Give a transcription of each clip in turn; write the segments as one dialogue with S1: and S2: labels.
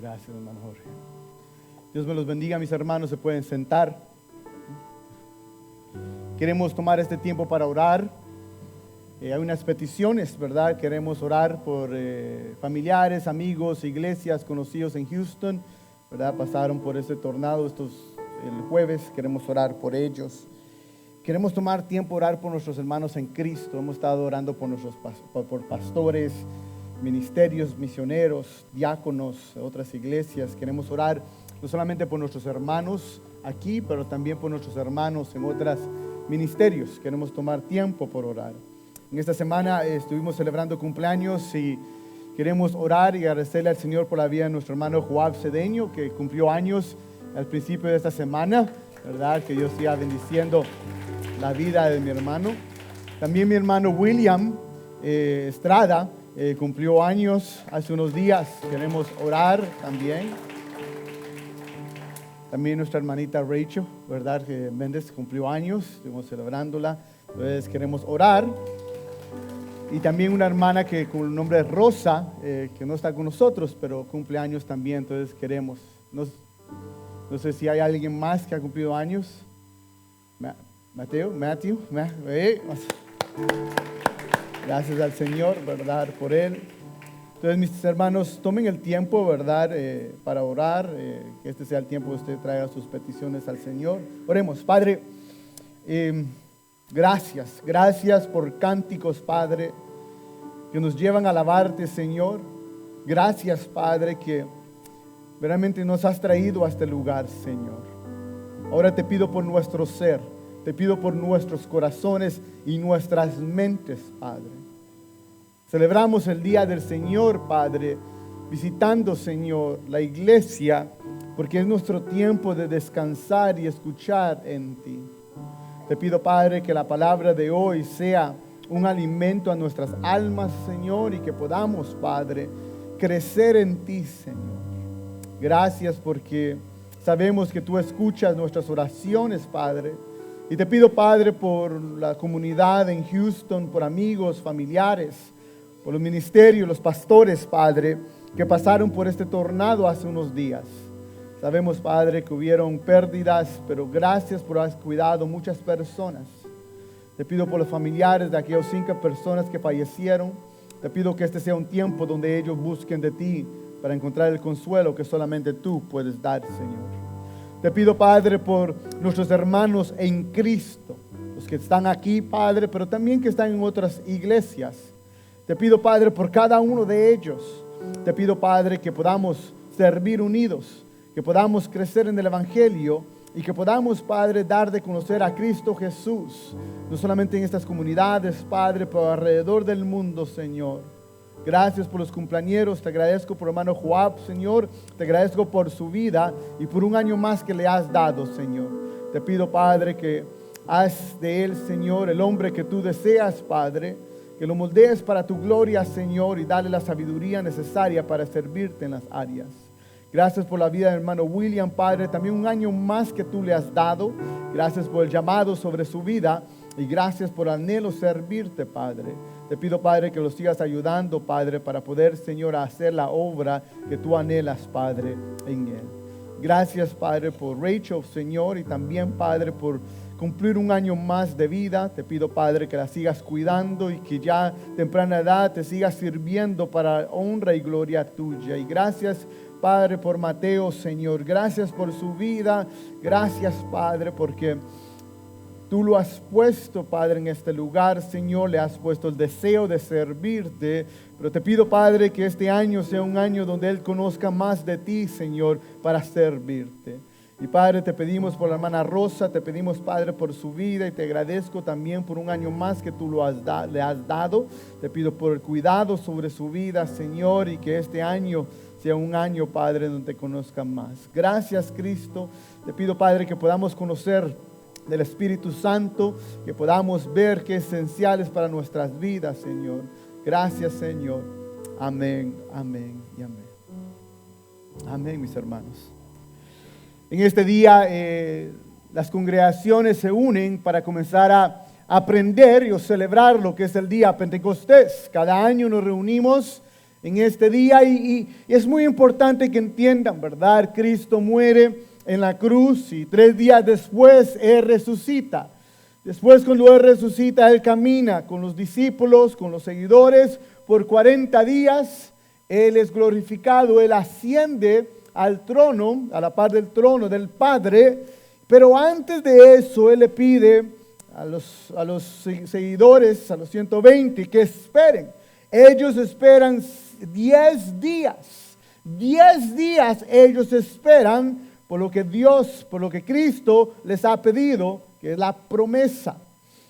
S1: Gracias, hermano Jorge. Dios me los bendiga, mis hermanos, se pueden sentar. Queremos tomar este tiempo para orar. Hay unas peticiones, ¿verdad? Queremos orar por familiares, amigos, iglesias conocidos en Houston, ¿verdad? Pasaron por este tornado el jueves, queremos orar por ellos. Queremos tomar tiempo a orar por nuestros hermanos en Cristo. Hemos estado orando por pastores, ministerios, misioneros, diáconos, otras iglesias. Queremos orar no solamente por nuestros hermanos aquí, pero también por nuestros hermanos en otros ministerios. Queremos tomar tiempo por orar. En esta semana estuvimos celebrando cumpleaños y queremos orar y agradecerle al Señor por la vida de nuestro hermano Joab Cedeño, que cumplió años al principio de esta semana, ¿verdad? Que Dios siga bendiciendo la vida de mi hermano. También mi hermano William Estrada cumplió años hace unos días. Queremos orar también. También nuestra hermanita Rachel, ¿verdad? Que Méndez cumplió años, estuvimos celebrándola. Entonces queremos orar. Y también una hermana que con el nombre de Rosa, que no está con nosotros, pero cumple años también. Entonces queremos. No sé si hay alguien más que ha cumplido años. Matthew. Gracias al Señor, ¿verdad? Por él. Entonces, mis hermanos, tomen el tiempo, ¿verdad? Para orar. Que este sea el tiempo que usted traiga sus peticiones al Señor. Oremos. Padre, gracias por cánticos, Padre, que nos llevan a alabarte, Señor. Gracias, Padre, que realmente nos has traído a este lugar, Señor. Ahora te pido por nuestro ser, te pido por nuestros corazones y nuestras mentes, Padre. Celebramos el Día del Señor, Padre, visitando, Señor, la iglesia, porque es nuestro tiempo de descansar y escuchar en ti. Te pido, Padre, que la palabra de hoy sea un alimento a nuestras almas, Señor, y que podamos, Padre, crecer en ti, Señor. Gracias porque sabemos que tú escuchas nuestras oraciones, Padre. Y te pido, Padre, por la comunidad en Houston, por amigos, familiares, por los ministerios, los pastores, Padre, que pasaron por este tornado hace unos días. Sabemos, Padre, que hubieron pérdidas, pero gracias por haber cuidado muchas personas. Te pido por los familiares de aquellas 5 personas que fallecieron. Te pido que este sea un tiempo donde ellos busquen de ti para encontrar el consuelo que solamente tú puedes dar, Señor. Te pido, Padre, por nuestros hermanos en Cristo, los que están aquí, Padre, pero también que están en otras iglesias. Te pido, Padre, por cada uno de ellos. Te pido, Padre, que podamos servir unidos, que podamos crecer en el Evangelio y que podamos, Padre, dar de conocer a Cristo Jesús, no solamente en estas comunidades, Padre, pero alrededor del mundo, Señor. Gracias por los cumpleañeros, te agradezco por hermano Joab, Señor, te agradezco por su vida y por un año más que le has dado, Señor. Te pido, Padre, que haz de él, Señor, el hombre que tú deseas, Padre, que lo moldees para tu gloria, Señor, y dale la sabiduría necesaria para servirte en las áreas. Gracias por la vida del hermano William, Padre, también un año más que tú le has dado. Gracias por el llamado sobre su vida y gracias por el anhelo servirte, Padre. Te pido, Padre, que lo sigas ayudando, Padre, para poder, Señor, hacer la obra que tú anhelas, Padre, en él. Gracias, Padre, por Rachel, Señor, y también, Padre, por cumplir un año más de vida. Te pido, Padre, que la sigas cuidando y que ya temprana edad te sigas sirviendo para honra y gloria tuya. Y gracias, Padre, por Mateo, Señor. Gracias por su vida. Gracias, Padre, porque tú lo has puesto, Padre, en este lugar, Señor. Le has puesto el deseo de servirte. Pero te pido, Padre, que este año sea un año donde él conozca más de ti, Señor, para servirte. Y Padre, te pedimos por la hermana Rosa, te pedimos, Padre, por su vida y te agradezco también por un año más que tú le has dado. Te pido por el cuidado sobre su vida, Señor, y que este año sea un año, Padre, donde te conozcan más. Gracias, Cristo. Te pido, Padre, que podamos conocer del Espíritu Santo, que podamos ver qué esencial es para nuestras vidas, Señor. Gracias, Señor. Amén, amén y amén. Amén, mis hermanos. En este día las congregaciones se unen para comenzar a aprender y a celebrar lo que es el día Pentecostés. Cada año nos reunimos en este día y es muy importante que entiendan, ¿verdad? Cristo muere en la cruz y 3 días después Él resucita. Después, cuando Él resucita, Él camina con los discípulos, con los seguidores por 40 días. Él es glorificado, Él asciende al trono, a la par del trono del Padre. Pero antes de eso, Él le pide a los seguidores, a los 120, que esperen. Ellos esperan 10 días. 10 días ellos esperan por lo que Dios, por lo que Cristo les ha pedido, que es la promesa.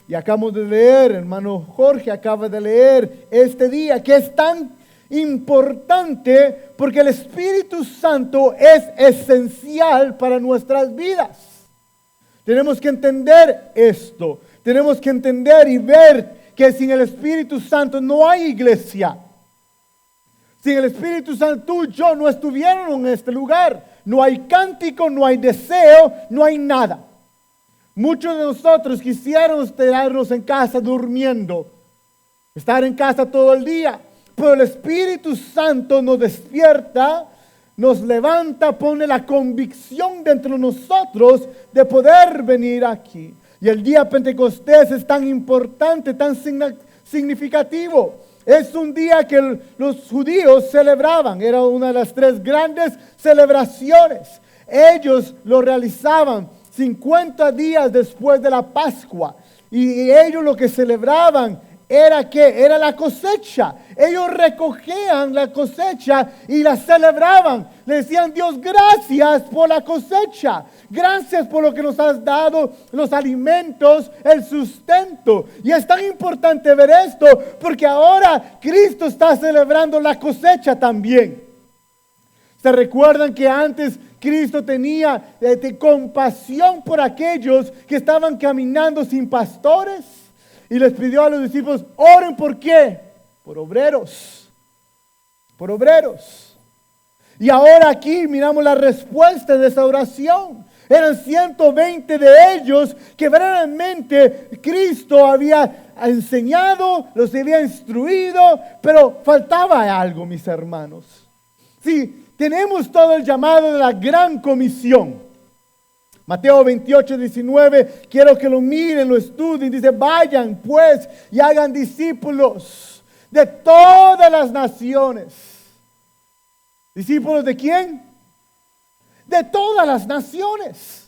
S1: Y acabamos de leer, hermano Jorge acaba de leer este día, que es tan importante porque el Espíritu Santo es esencial para nuestras vidas. Tenemos que entender esto. Tenemos que entender y ver que sin el Espíritu Santo no hay iglesia. Sin el Espíritu Santo, tú y yo no estuvieron en este lugar. No hay cántico, no hay deseo, no hay nada. Muchos de nosotros quisiéramos quedarnos en casa durmiendo, estar en casa todo el día. Pero el Espíritu Santo nos despierta, nos levanta, pone la convicción dentro de nosotros de poder venir aquí. Y el día Pentecostés es tan importante, tan significativo. Es un día que los judíos celebraban. Era una de las 3 grandes celebraciones. Ellos lo realizaban 50 días después de la Pascua. Y ellos lo que celebraban era que era la cosecha. Ellos recogían la cosecha y la celebraban. Le decían: Dios, gracias por la cosecha. Gracias por lo que nos has dado, los alimentos, el sustento. Y es tan importante ver esto porque ahora Cristo está celebrando la cosecha también. ¿Se recuerdan que antes Cristo tenía compasión por aquellos que estaban caminando sin pastores? Y les pidió a los discípulos: oren, ¿por qué? Por obreros. Por obreros. Y ahora aquí miramos la respuesta de esa oración. Eran 120 de ellos que verdaderamente Cristo había enseñado, los había instruido, pero faltaba algo, mis hermanos. Sí, tenemos todo el llamado de la gran comisión. Mateo 28, 19, quiero que lo miren, lo estudien. Dice: vayan pues y hagan discípulos de todas las naciones. ¿Discípulos de quién? De todas las naciones.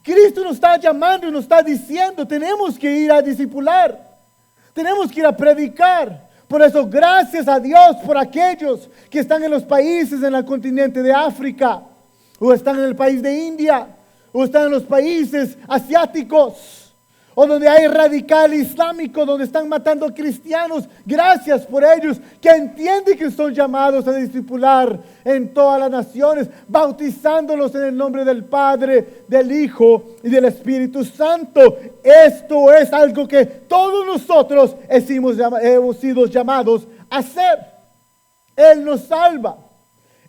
S1: Cristo nos está llamando y nos está diciendo: tenemos que ir a discipular. Tenemos que ir a predicar. Por eso, gracias a Dios por aquellos que están en los países en el continente de África, o están en el país de India, o están en los países asiáticos, o donde hay radical islámico, donde están matando cristianos. Gracias por ellos que entienden que son llamados a discipular en todas las naciones, bautizándolos en el nombre del Padre, del Hijo y del Espíritu Santo. Esto es algo que todos nosotros hemos sido llamados a hacer. Él nos salva,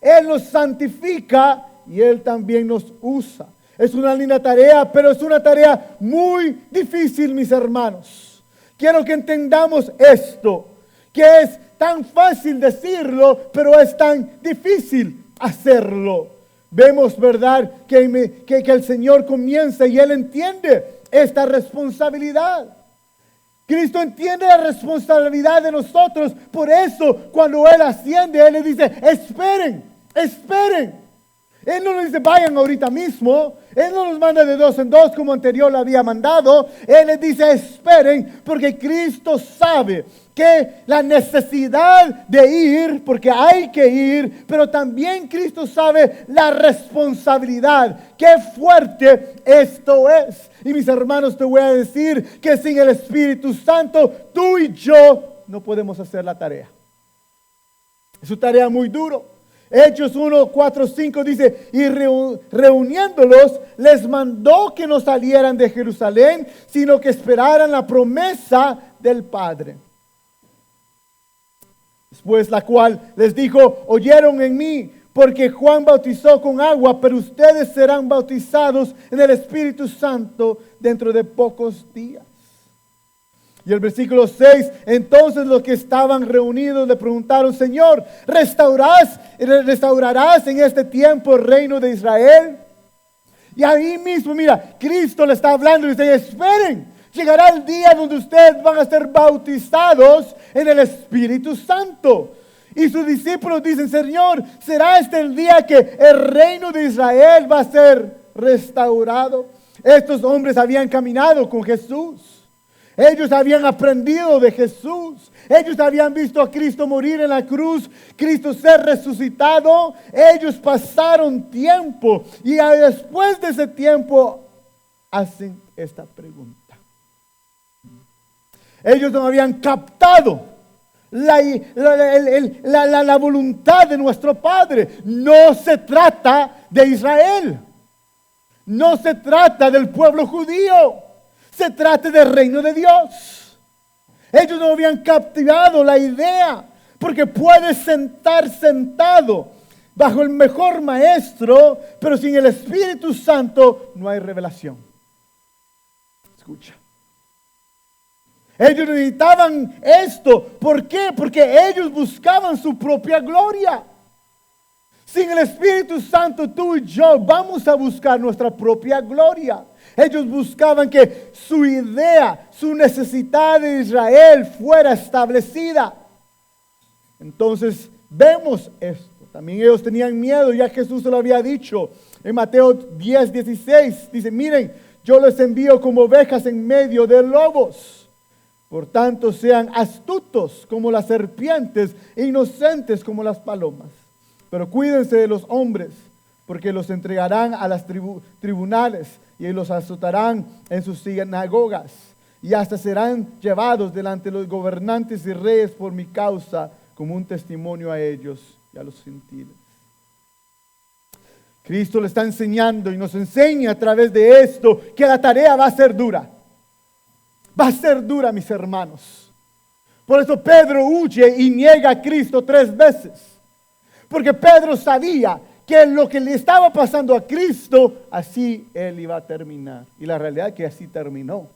S1: Él nos santifica y Él también nos usa. Es una linda tarea, pero es una tarea muy difícil, mis hermanos. Quiero que entendamos esto, que es tan fácil decirlo, pero es tan difícil hacerlo. Vemos, ¿verdad?, que el Señor comienza y Él entiende esta responsabilidad. Cristo entiende la responsabilidad de nosotros. Por eso, cuando Él asciende, Él le dice: esperen, esperen. Él no nos dice: vayan ahorita mismo. Él no nos manda de 2 en 2 como anterior lo había mandado. Él les dice: esperen, porque Cristo sabe que la necesidad de ir, porque hay que ir, pero también Cristo sabe la responsabilidad. Qué fuerte esto es. Y mis hermanos, te voy a decir que sin el Espíritu Santo, tú y yo no podemos hacer la tarea. Es una tarea muy duro. Hechos 1, 4, 5 dice: y reuniéndolos, les mandó que no salieran de Jerusalén, sino que esperaran la promesa del Padre. Después la cual les dijo: oyeron en mí, porque Juan bautizó con agua, pero ustedes serán bautizados en el Espíritu Santo dentro de pocos días. Y el versículo 6, entonces los que estaban reunidos le preguntaron, Señor, ¿restaurarás en este tiempo el reino de Israel? Y ahí mismo, mira, Cristo le está hablando y dice, esperen, llegará el día donde ustedes van a ser bautizados en el Espíritu Santo. Y sus discípulos dicen, Señor, ¿será este el día que el reino de Israel va a ser restaurado? Estos hombres habían caminado con Jesús. Ellos habían aprendido de Jesús. Ellos habían visto a Cristo morir en la cruz, Cristo ser resucitado. Ellos pasaron tiempo y después de ese tiempo hacen esta pregunta. Ellos no habían captado la voluntad de nuestro Padre. No se trata de Israel. No se trata del pueblo judío. Se trata del reino de Dios. Ellos no habían captivado la idea, porque puedes estar sentado bajo el mejor maestro, pero sin el Espíritu Santo no hay revelación. Escucha. Ellos necesitaban esto. ¿Por qué? Porque ellos buscaban su propia gloria. Sin el Espíritu Santo, tú y yo vamos a buscar nuestra propia gloria. Ellos buscaban que su idea, su necesidad de Israel fuera establecida. Entonces vemos esto. También ellos tenían miedo, ya Jesús se lo había dicho en Mateo 10:16. Dice, miren, yo les envío como ovejas en medio de lobos. Por tanto, sean astutos como las serpientes e inocentes como las palomas. Pero cuídense de los hombres, porque los entregarán a las tribunales y los azotarán en sus sinagogas. Y hasta serán llevados delante de los gobernantes y reyes por mi causa, como un testimonio a ellos y a los gentiles. Cristo le está enseñando y nos enseña a través de esto que la tarea va a ser dura. Va a ser dura, mis hermanos. Por eso Pedro huye y niega a Cristo 3 veces. Porque Pedro sabía que lo que le estaba pasando a Cristo, así él iba a terminar. Y la realidad es que así terminó.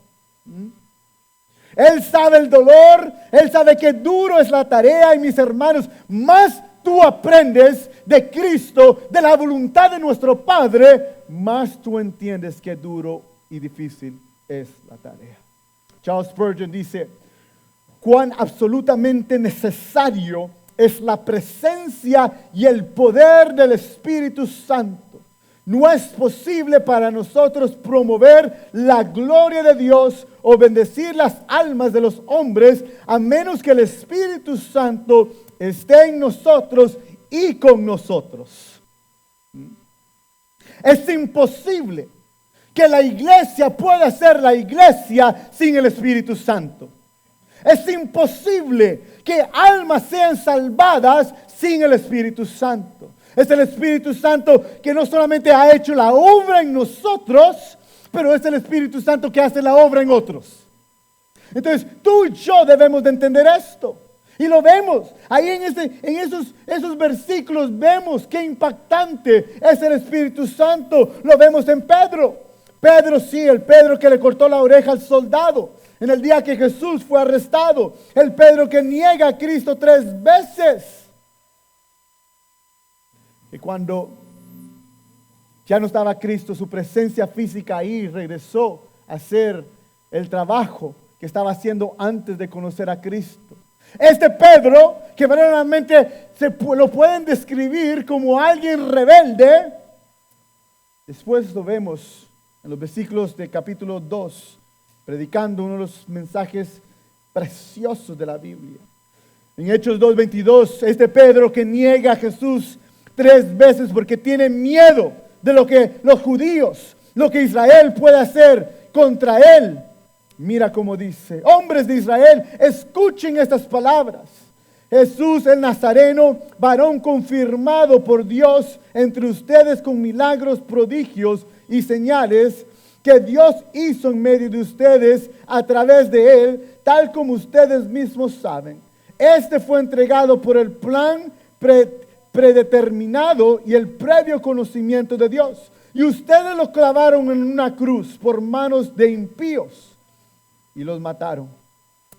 S1: Él sabe el dolor, él sabe que duro es la tarea. Y mis hermanos, más tú aprendes de Cristo, de la voluntad de nuestro Padre, más tú entiendes que duro y difícil es la tarea. Charles Spurgeon dice, cuán absolutamente necesario es la presencia y el poder del Espíritu Santo. No es posible para nosotros promover la gloria de Dios o bendecir las almas de los hombres a menos que el Espíritu Santo esté en nosotros y con nosotros. Es imposible que la iglesia pueda ser la iglesia sin el Espíritu Santo. Es imposible que almas sean salvadas sin el Espíritu Santo. Es el Espíritu Santo que no solamente ha hecho la obra en nosotros, pero es el Espíritu Santo que hace la obra en otros. Entonces tú y yo debemos de entender esto. Y lo vemos. Ahí en esos versículos vemos qué impactante es el Espíritu Santo. Lo vemos en Pedro. Pedro, sí, el Pedro que le cortó la oreja al soldado en el día que Jesús fue arrestado. El Pedro que niega a Cristo 3 veces. Y cuando ya no estaba Cristo, su presencia física ahí, regresó a hacer el trabajo que estaba haciendo antes de conocer a Cristo. Este Pedro, que verdaderamente lo pueden describir como alguien rebelde, después lo vemos en los versículos de capítulo 2, predicando uno de los mensajes preciosos de la Biblia. En Hechos 2:22, este Pedro que niega a Jesús 3 veces porque tiene miedo de lo que los judíos, lo que Israel puede hacer contra él. Mira cómo dice, hombres de Israel, escuchen estas palabras. Jesús el Nazareno, varón confirmado por Dios entre ustedes con milagros, prodigios y señales que Dios hizo en medio de ustedes a través de él, tal como ustedes mismos saben. Este fue entregado por el plan predeterminado y el previo conocimiento de Dios. Y ustedes lo clavaron en una cruz por manos de impíos y los mataron.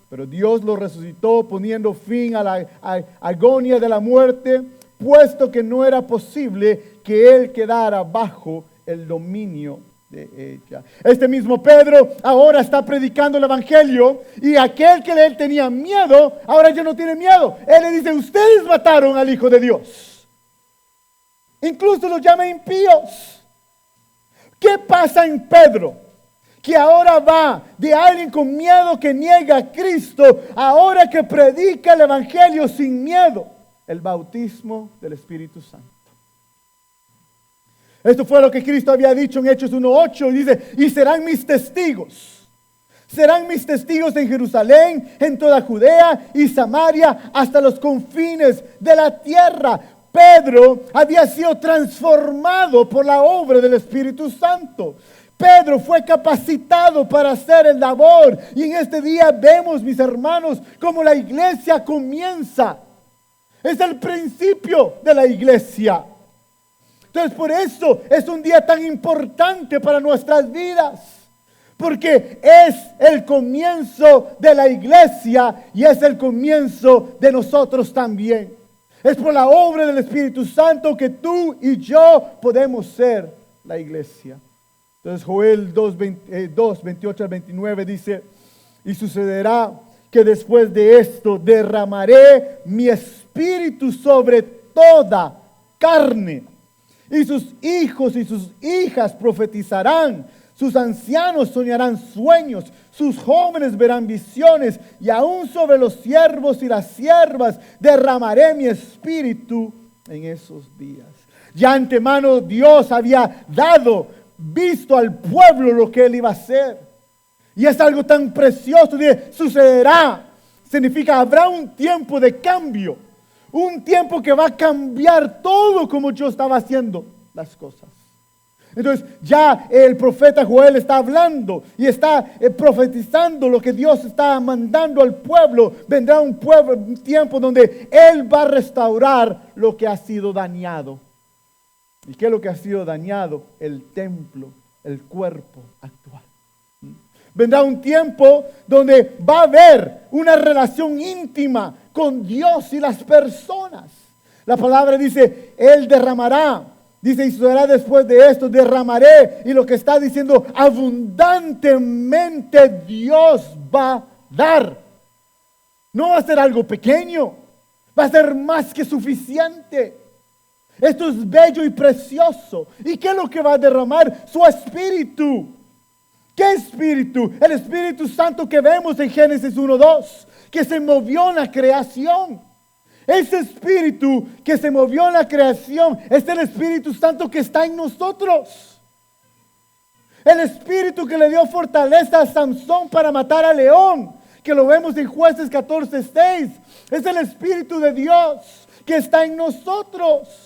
S1: Pero Dios lo resucitó poniendo fin a la agonía de la muerte, puesto que no era posible que Él quedara bajo el dominio de ella. Este mismo Pedro ahora está predicando el evangelio, y aquel que él tenía miedo, ahora ya no tiene miedo. Él le dice: ustedes mataron al Hijo de Dios. Incluso los llama impíos. ¿Qué pasa en Pedro? Que ahora va de alguien con miedo que niega a Cristo, ahora que predica el evangelio sin miedo, el bautismo del Espíritu Santo. Esto fue lo que Cristo había dicho en Hechos 1:8, y dice: y serán mis testigos. Serán mis testigos en Jerusalén, en toda Judea y Samaria, hasta los confines de la tierra. Pedro había sido transformado por la obra del Espíritu Santo. Pedro fue capacitado para hacer el labor. Y en este día vemos, mis hermanos, cómo la iglesia comienza. Es el principio de la iglesia. Entonces, por eso es un día tan importante para nuestras vidas, porque es el comienzo de la iglesia y es el comienzo de nosotros también. Es por la obra del Espíritu Santo que tú y yo podemos ser la iglesia. Entonces Joel 2:28 al 29 dice: y sucederá que después de esto derramaré mi espíritu sobre toda carne. Y sus hijos y sus hijas profetizarán, sus ancianos soñarán sueños, sus jóvenes verán visiones, y aún sobre los siervos y las siervas derramaré mi espíritu en esos días. Ya antemano Dios había visto al pueblo lo que Él iba a hacer. Y es algo tan precioso, dice, sucederá. Significa, habrá un tiempo de cambio. Un tiempo que va a cambiar todo como yo estaba haciendo las cosas. Entonces ya el profeta Joel está hablando y está profetizando lo que Dios está mandando al pueblo. Vendrá un tiempo donde Él va a restaurar lo que ha sido dañado. ¿Y qué es lo que ha sido dañado? El templo, el cuerpo actual. Vendrá un tiempo donde va a haber una relación íntima con Dios y las personas. La palabra dice: Él derramará. Dice: y sucederá después de esto, derramaré. Y lo que está diciendo, abundantemente Dios va a dar. No va a ser algo pequeño, va a ser más que suficiente. Esto es bello y precioso. ¿Y qué es lo que va a derramar? Su espíritu. ¿Qué espíritu? El Espíritu Santo que vemos en Génesis 1:2, que se movió en la creación. Ese espíritu que se movió en la creación es el Espíritu Santo que está en nosotros. El espíritu que le dio fortaleza a Sansón para matar al león, que lo vemos en Jueces 14:6, es el Espíritu de Dios que está en nosotros.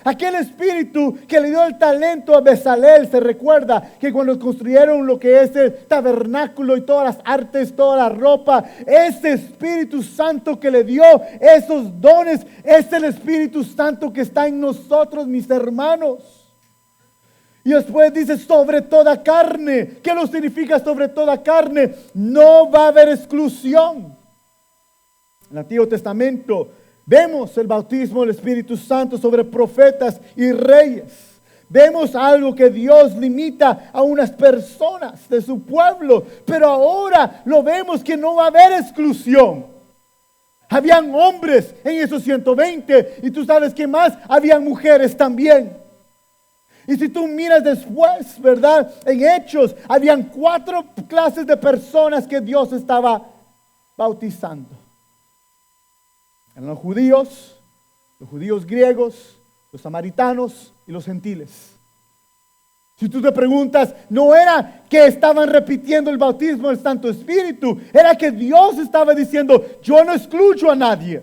S1: Aquel espíritu que le dio el talento a Bezalel, se recuerda que cuando construyeron lo que es el tabernáculo y todas las artes, toda la ropa, ese Espíritu Santo que le dio esos dones, es el Espíritu Santo que está en nosotros, mis hermanos. Y después dice: sobre toda carne. ¿Qué lo significa sobre toda carne? No va a haber exclusión. En el Antiguo Testamento vemos el bautismo del Espíritu Santo sobre profetas y reyes. Vemos algo que Dios limita a unas personas de su pueblo. Pero ahora lo vemos que no va a haber exclusión. Habían hombres en esos 120. Y tú sabes que más, habían mujeres también. Y si tú miras después, ¿verdad? En Hechos, habían 4 clases de personas que Dios estaba bautizando. Eran los judíos griegos, los samaritanos y los gentiles. Si tú te preguntas, no era que estaban repitiendo el bautismo del Santo Espíritu, era que Dios estaba diciendo: yo no excluyo a nadie.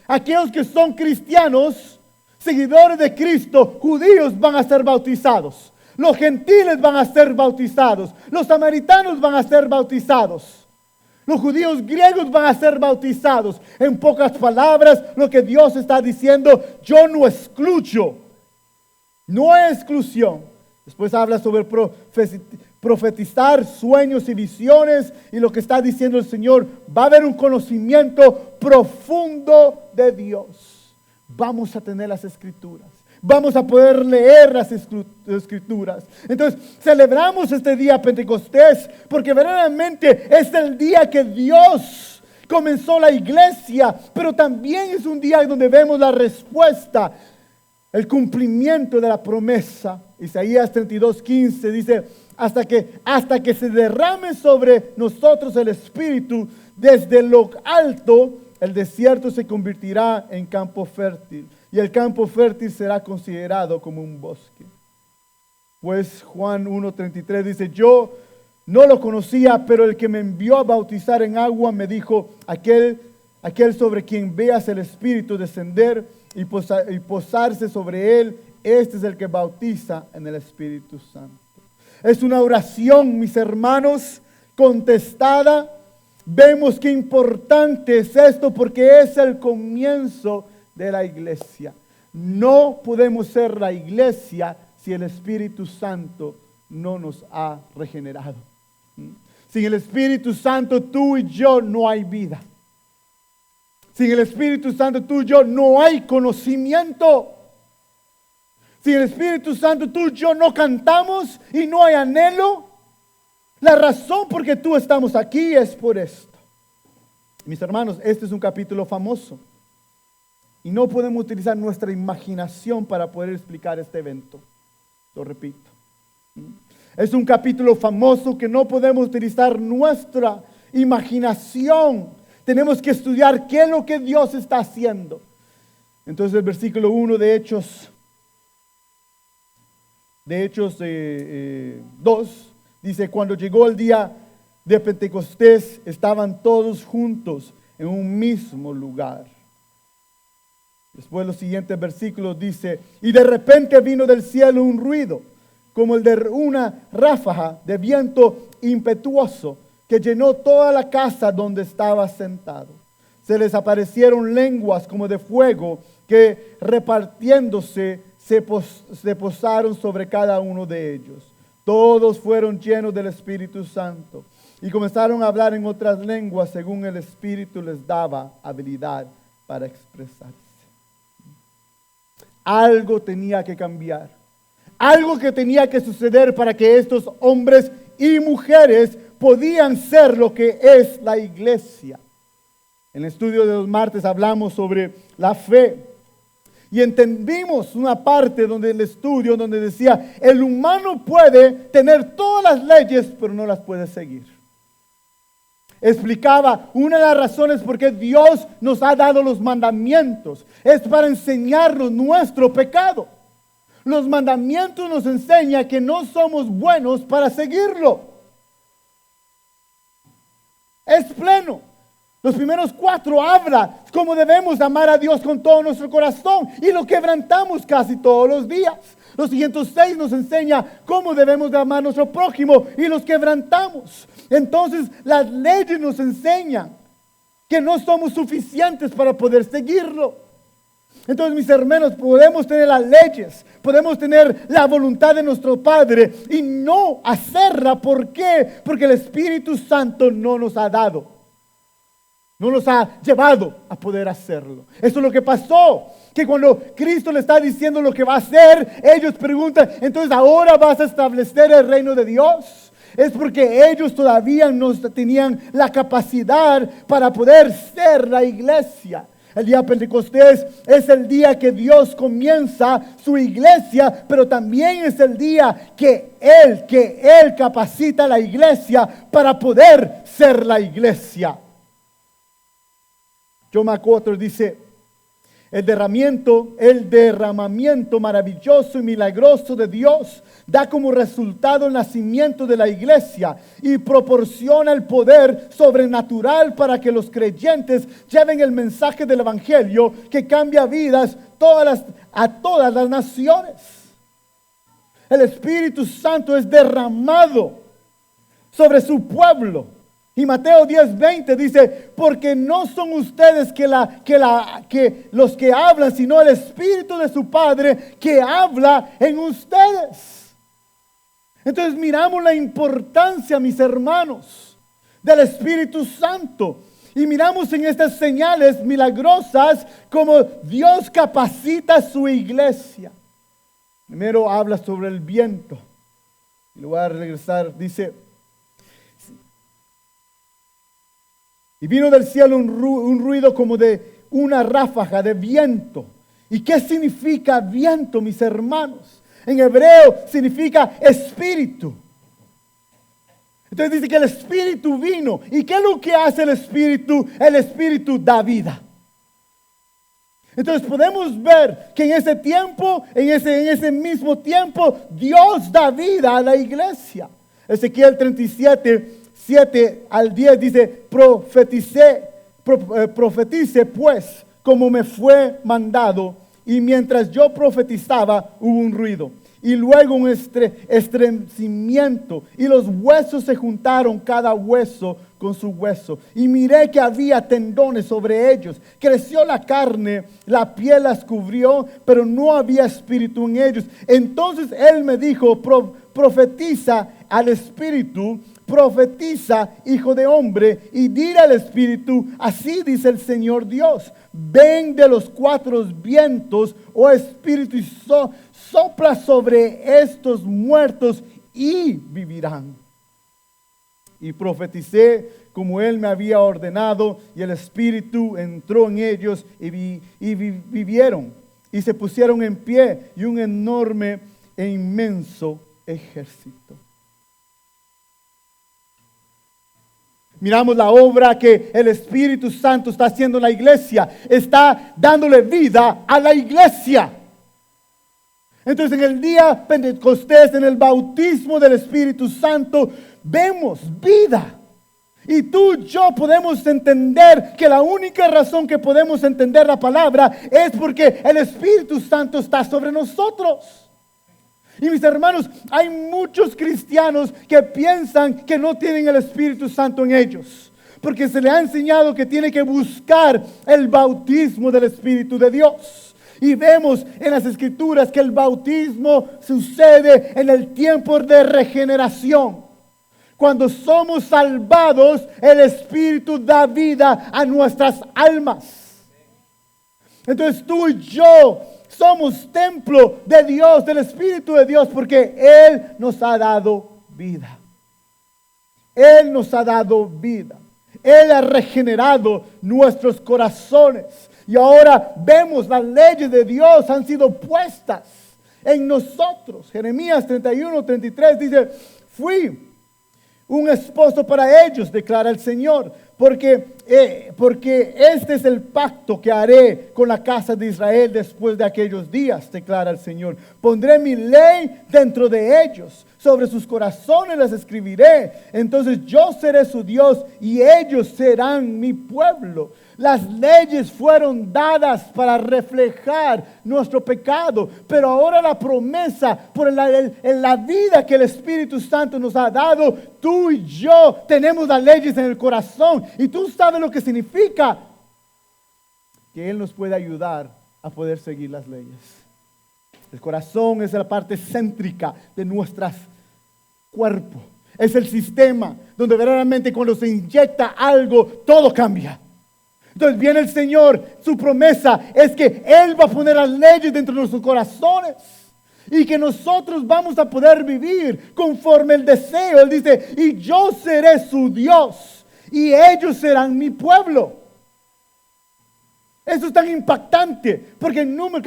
S1: Aquellos que son cristianos, seguidores de Cristo, judíos, van a ser bautizados. Los gentiles van a ser bautizados. Los samaritanos van a ser bautizados. Los judíos griegos van a ser bautizados. En pocas palabras, lo que Dios está diciendo: yo no excluyo. No hay exclusión. Después habla sobre profetizar sueños y visiones, y lo que está diciendo el Señor, va a haber un conocimiento profundo de Dios. Vamos a tener las Escrituras. Vamos a poder leer las Escrituras. Entonces, celebramos este día Pentecostés porque verdaderamente es el día que Dios comenzó la iglesia, pero también es un día donde vemos la respuesta, el cumplimiento de la promesa. Isaías 32:15 dice, hasta que se derrame sobre nosotros el Espíritu, desde lo alto, el desierto se convertirá en campo fértil. Y el campo fértil será considerado como un bosque. Pues Juan 1:33 dice, yo no lo conocía, pero el que me envió a bautizar en agua me dijo, aquel sobre quien veas el Espíritu descender y posarse sobre él, este es el que bautiza en el Espíritu Santo. Es una oración, mis hermanos, contestada. Vemos qué importante es esto porque es el comienzo de la iglesia. No podemos ser la iglesia si el Espíritu Santo no nos ha regenerado. Sin el Espíritu Santo, tú y yo no hay vida. Sin el Espíritu Santo, tú y yo no hay conocimiento. Sin el Espíritu Santo, tú y yo no cantamos y no hay anhelo. La razón por que tú estamos aquí es por esto. Mis hermanos, este es un capítulo famoso. Y no podemos utilizar nuestra imaginación para poder explicar este evento. Lo repito. Es un capítulo famoso que no podemos utilizar nuestra imaginación. Tenemos que estudiar qué es lo que Dios está haciendo. Entonces el versículo 1 de Hechos 2 dice, cuando llegó el día de Pentecostés, estaban todos juntos en un mismo lugar. Después los siguientes versículos dice, y de repente vino del cielo un ruido, como el de una ráfaga de viento impetuoso, que llenó toda la casa donde estaba sentado. Se les aparecieron lenguas como de fuego, que repartiéndose se posaron sobre cada uno de ellos. Todos fueron llenos del Espíritu Santo y comenzaron a hablar en otras lenguas según el Espíritu les daba habilidad para expresarse. Algo tenía que cambiar. Algo que tenía que suceder para que estos hombres y mujeres podían ser lo que es la iglesia. En el estudio de los martes hablamos sobre la fe. Y entendimos una parte donde el estudio donde decía, el humano puede tener todas las leyes, pero no las puede seguir. Explicaba una de las razones por qué Dios nos ha dado los mandamientos. Es para enseñarnos nuestro pecado. Los mandamientos nos enseñan que no somos buenos para seguirlo. Es pleno. Los primeros 4 habla cómo debemos amar a Dios con todo nuestro corazón y lo quebrantamos casi todos los días. Los siguientes 6 nos enseña cómo debemos de amar a nuestro prójimo y los quebrantamos. Entonces las leyes nos enseñan que no somos suficientes para poder seguirlo. Entonces, mis hermanos, podemos tener las leyes, podemos tener la voluntad de nuestro Padre y no hacerla. ¿Por qué? Porque el Espíritu Santo no nos ha dado. No nos ha llevado a poder hacerlo. Eso es lo que pasó. Que cuando Cristo le está diciendo lo que va a hacer, ellos preguntan, entonces ahora vas a establecer el reino de Dios. Es porque ellos todavía no tenían la capacidad para poder ser la iglesia. El día de Pentecostés es el día que Dios comienza su iglesia, pero también es el día que Él capacita a la iglesia para poder ser la iglesia. John MacArthur dice, el derramamiento maravilloso y milagroso de Dios da como resultado el nacimiento de la iglesia y proporciona el poder sobrenatural para que los creyentes lleven el mensaje del evangelio que cambia vidas a todas las naciones. El Espíritu Santo es derramado sobre su pueblo. Y Mateo 10:20 dice, porque no son ustedes que los que hablan, sino el Espíritu de su Padre que habla en ustedes. Entonces miramos la importancia, mis hermanos, del Espíritu Santo. Y miramos en estas señales milagrosas como Dios capacita a su iglesia. Primero habla sobre el viento. Y lo voy a regresar, dice: y vino del cielo un ruido como de una ráfaga de viento. ¿Y qué significa viento, mis hermanos? En hebreo significa espíritu. Entonces dice que el Espíritu vino. ¿Y qué es lo que hace el Espíritu? El Espíritu da vida. Entonces podemos ver que en ese tiempo, en ese mismo tiempo, Dios da vida a la iglesia. Ezequiel 37, 7 al 10 dice: profetice pues como me fue mandado. Y mientras yo profetizaba, hubo un ruido. Y luego un estremecimiento, y los huesos se juntaron, cada hueso con su hueso. Y miré que había tendones sobre ellos. Creció la carne, la piel las cubrió, pero no había espíritu en ellos. Entonces él me dijo: profetiza al espíritu, profetiza, hijo de hombre, y dile al espíritu: así dice el Señor Dios, ven de los cuatro vientos, oh espíritu, y sopla sobre estos muertos y vivirán. Y profeticé como él me había ordenado, y el espíritu entró en ellos y vivieron, y se pusieron en pie, y un enorme e inmenso ejército. Miramos la obra que el Espíritu Santo está haciendo en la iglesia. Está dándole vida a la iglesia. Entonces en el día Pentecostés, en el bautismo del Espíritu Santo, vemos vida. Y tú y yo podemos entender que la única razón que podemos entender la palabra es porque el Espíritu Santo está sobre nosotros. Y mis hermanos, hay muchos cristianos que piensan que no tienen el Espíritu Santo en ellos, porque se les ha enseñado que tiene que buscar el bautismo del Espíritu de Dios. Y vemos en las Escrituras que el bautismo sucede en el tiempo de regeneración. Cuando somos salvados, el Espíritu da vida a nuestras almas. Entonces tú y yo somos templo de Dios, del Espíritu de Dios, porque Él nos ha dado vida. Él nos ha dado vida. Él ha regenerado nuestros corazones. Y ahora vemos las leyes de Dios han sido puestas en nosotros. Jeremías 31, 33 dice: fui un esposo para ellos, declara el Señor, porque este es el pacto que haré con la casa de Israel después de aquellos días, declara el Señor. Pondré mi ley dentro de ellos, sobre sus corazones las escribiré. Entonces yo seré su Dios y ellos serán mi pueblo. Las leyes fueron dadas para reflejar nuestro pecado, pero ahora la promesa por la vida que el Espíritu Santo nos ha dado, tú y yo tenemos las leyes en el corazón. Y tú sabes lo que significa que Él nos puede ayudar a poder seguir las leyes. El corazón es la parte céntrica de nuestro cuerpo. Es el sistema donde verdaderamente cuando se inyecta algo, todo cambia. Entonces viene el Señor, su promesa es que Él va a poner las leyes dentro de nuestros corazones y que nosotros vamos a poder vivir conforme el deseo. Él dice: y yo seré su Dios y ellos serán mi pueblo. Eso es tan impactante porque en Números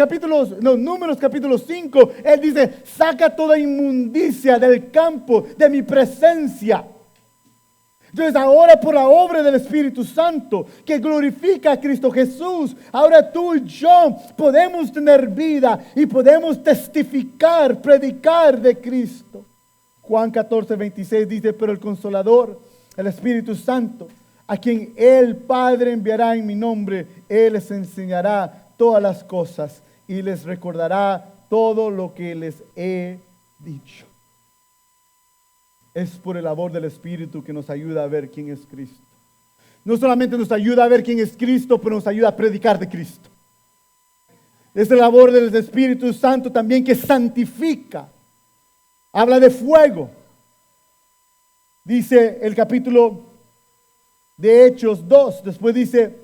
S1: capítulo 5, Él dice: saca toda inmundicia del campo de mi presencia. Entonces ahora por la obra del Espíritu Santo que glorifica a Cristo Jesús, ahora tú y yo podemos tener vida y podemos testificar, predicar de Cristo. Juan 14, 26 dice: pero el Consolador, el Espíritu Santo, a quien el Padre enviará en mi nombre, Él les enseñará todas las cosas y les recordará todo lo que les he dicho. Es por el labor del Espíritu que nos ayuda a ver quién es Cristo. No solamente nos ayuda a ver quién es Cristo, pero nos ayuda a predicar de Cristo. Es la labor del Espíritu Santo también que santifica. Habla de fuego. Dice el capítulo de Hechos 2. Después dice,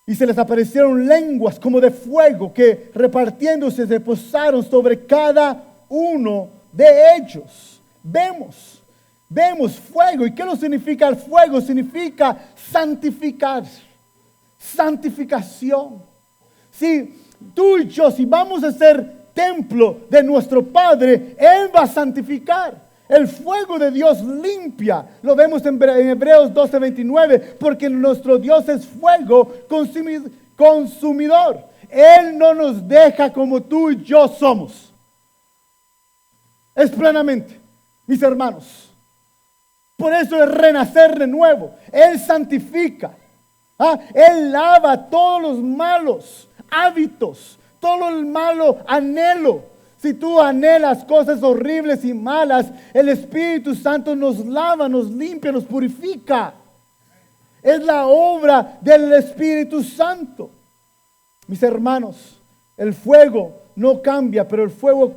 S1: y se les aparecieron lenguas como de fuego que repartiéndose se posaron sobre cada uno de ellos. Vemos fuego. ¿Y qué lo significa el fuego? Significa santificar, santificación. Si tú y yo, si vamos a ser templo de nuestro Padre, Él va a santificar. El fuego de Dios limpia. Lo vemos en Hebreos 12:29, porque nuestro Dios es fuego consumidor. Él no nos deja como tú y yo somos. Es plenamente, mis hermanos. Por eso es renacer de nuevo. Él santifica. Él lava todos los malos hábitos, todo el malo anhelo. Si tú anhelas cosas horribles y malas, el Espíritu Santo nos lava, nos limpia, nos purifica. Es la obra del Espíritu Santo. Mis hermanos, el fuego no cambia, pero el fuego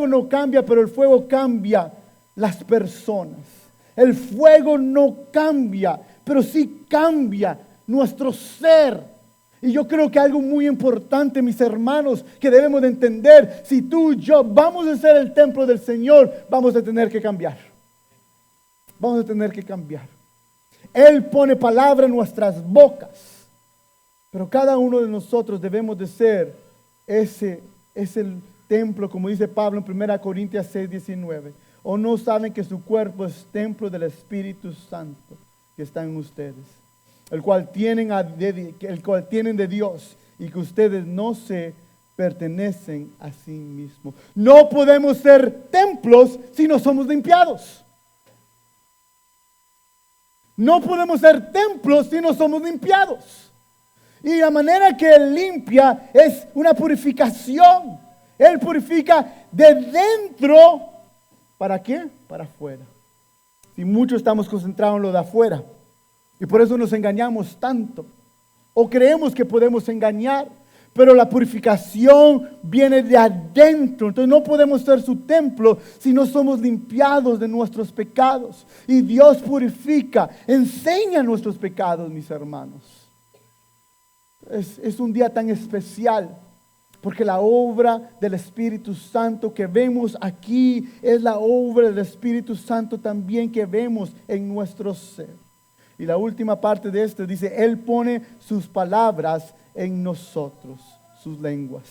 S1: no cambia, pero el fuego cambia las personas. El fuego no cambia, pero sí cambia nuestro ser. Y yo creo que algo muy importante, mis hermanos, que debemos de entender, si tú y yo vamos a ser el templo del Señor, vamos a tener que cambiar. Vamos a tener que cambiar. Él pone palabra en nuestras bocas, pero cada uno de nosotros debemos de ser ese templo, como dice Pablo en 1 Corintios 6:19. ¿O no saben que su cuerpo es templo del Espíritu Santo que está en ustedes? El cual tienen de Dios, y que ustedes no se pertenecen a sí mismos. No podemos ser templos si no somos limpiados. No podemos ser templos si no somos limpiados. Y la manera que Él limpia es una purificación. Él purifica de dentro. ¿Para qué? Para afuera. Si mucho estamos concentrados en lo de afuera. Y por eso nos engañamos tanto. O creemos que podemos engañar. Pero la purificación viene de adentro. Entonces no podemos ser su templo si no somos limpiados de nuestros pecados. Y Dios purifica, enseña nuestros pecados, mis hermanos. Es un día tan especial. Porque la obra del Espíritu Santo que vemos aquí es la obra del Espíritu Santo también que vemos en nuestro ser. Y la última parte de esto dice, Él pone sus palabras en nosotros, sus lenguas.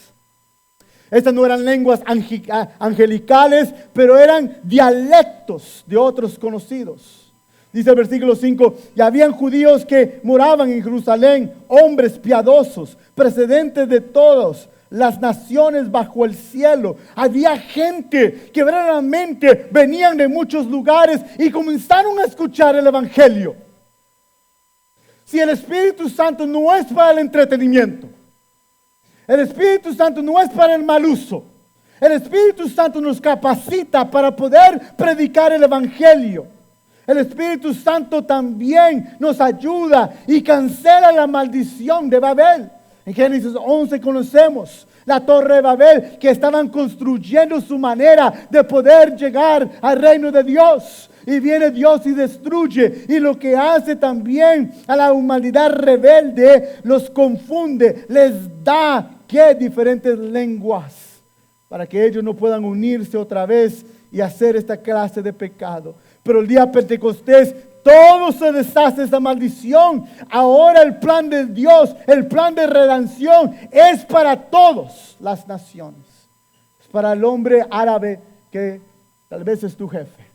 S1: Estas no eran lenguas angelicales, pero eran dialectos de otros conocidos. Dice el versículo 5, y habían judíos que moraban en Jerusalén, hombres piadosos, precedentes de todas las naciones bajo el cielo. Había gente que verdaderamente venían de muchos lugares y comenzaron a escuchar el Evangelio. Si el Espíritu Santo no es para el entretenimiento, el Espíritu Santo no es para el mal uso, el Espíritu Santo nos capacita para poder predicar el Evangelio. El Espíritu Santo también nos ayuda y cancela la maldición de Babel. En Génesis 11 conocemos la torre de Babel, que estaban construyendo su manera de poder llegar al reino de Dios. Y viene Dios y destruye. Y lo que hace también a la humanidad rebelde, los confunde, les da ¿qué? Diferentes lenguas, para que ellos no puedan unirse otra vez y hacer esta clase de pecado. Pero el día de Pentecostés, todo se deshace esa maldición. Ahora el plan de Dios, el plan de redención es para todas las naciones. Es para el hombre árabe que tal vez es tu jefe.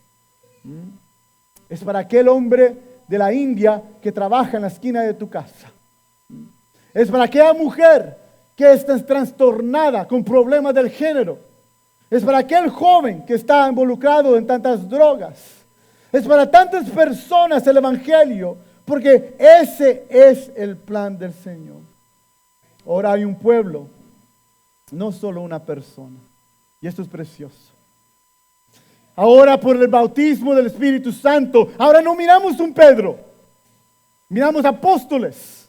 S1: Es para aquel hombre de la India que trabaja en la esquina de tu casa. Es para aquella mujer que está trastornada con problemas del género. Es para aquel joven que está involucrado en tantas drogas. Es para tantas personas el Evangelio, porque ese es el plan del Señor. Ahora hay un pueblo, no solo una persona. Y esto es precioso. Ahora por el bautismo del Espíritu Santo, ahora no miramos un Pedro, miramos apóstoles,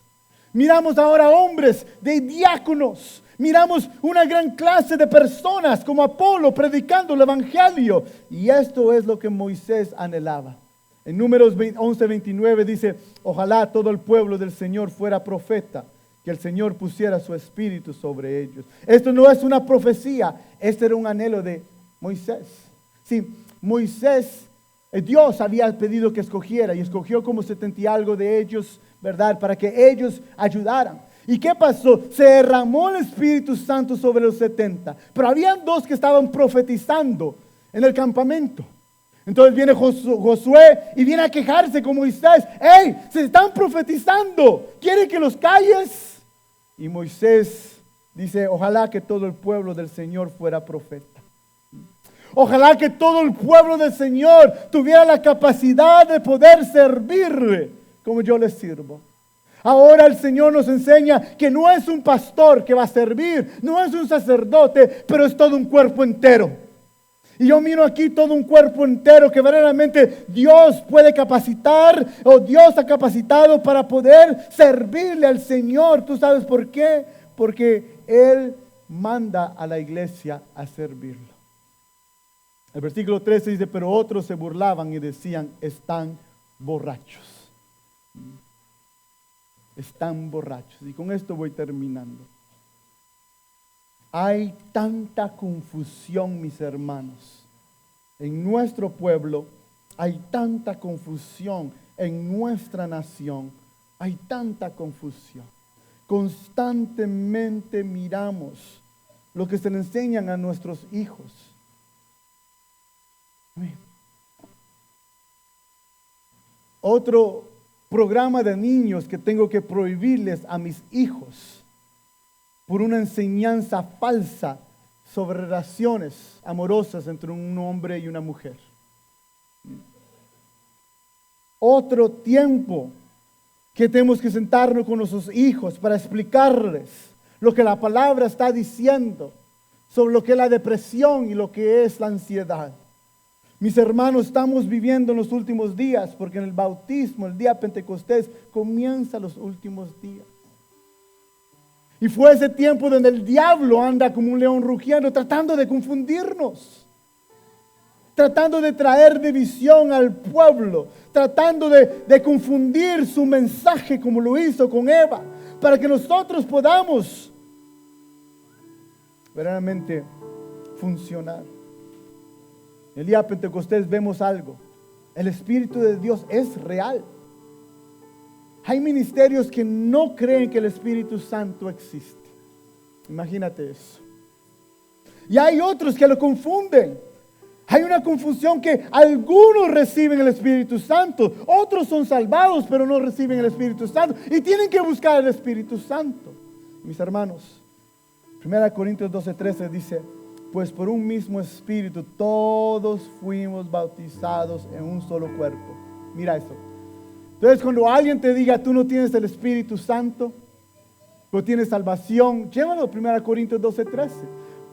S1: miramos ahora hombres de diáconos, Miramos una gran clase de personas como Apolo predicando el evangelio. Y esto es lo que Moisés anhelaba. En Números 11:29 dice: ojalá todo el pueblo del Señor fuera profeta, que el Señor pusiera su espíritu sobre ellos. Esto no es una profecía, este era un anhelo de Moisés. Sí, Moisés, Dios había pedido que escogiera y escogió como 70 y algo de ellos, ¿verdad? Para que ellos ayudaran. ¿Y qué pasó? Se derramó el Espíritu Santo sobre los 70. Pero habían 2 que estaban profetizando en el campamento. Entonces viene Josué y viene a quejarse con Moisés. ¡Hey! Se están profetizando. ¿Quieren que los calles? Y Moisés dice: ojalá que todo el pueblo del Señor fuera profeta. Ojalá que todo el pueblo del Señor tuviera la capacidad de poder servirle como yo les sirvo. Ahora el Señor nos enseña que no es un pastor que va a servir, no es un sacerdote, pero es todo un cuerpo entero. Y yo miro aquí todo un cuerpo entero que verdaderamente Dios puede capacitar, o Dios ha capacitado para poder servirle al Señor. ¿Tú sabes por qué? Porque Él manda a la iglesia a servirlo. El versículo 13 dice: pero otros se burlaban y decían: están borrachos. Están borrachos. Y con esto voy terminando. Hay tanta confusión, mis hermanos. En nuestro pueblo hay tanta confusión. En nuestra nación hay tanta confusión. Constantemente miramos lo que se le enseñan a nuestros hijos. Otro programa de niños que tengo que prohibirles a mis hijos por una enseñanza falsa sobre relaciones amorosas entre un hombre y una mujer. Otro tiempo que tenemos que sentarnos con nuestros hijos para explicarles lo que la palabra está diciendo sobre lo que es la depresión y lo que es la ansiedad. Mis hermanos, estamos viviendo en los últimos días, porque en el bautismo, el día de Pentecostés, comienza los últimos días. Y fue ese tiempo donde el diablo anda como un león rugiendo, tratando de confundirnos, tratando de traer división al pueblo, tratando de confundir su mensaje como lo hizo con Eva, para que nosotros podamos verdaderamente funcionar. El día de Pentecostés vemos algo. El Espíritu de Dios es real. Hay ministerios que no creen que el Espíritu Santo existe. Imagínate eso. Y hay otros que lo confunden. Hay una confusión que algunos reciben el Espíritu Santo, otros son salvados pero no reciben el Espíritu Santo y tienen que buscar el Espíritu Santo. Mis hermanos, 1 Corintios 12:13 dice: pues por un mismo Espíritu todos fuimos bautizados en un solo cuerpo. Mira eso. Entonces cuando alguien te diga: tú no tienes el Espíritu Santo, no tienes salvación, llévalo a 1 Corintios 12:13.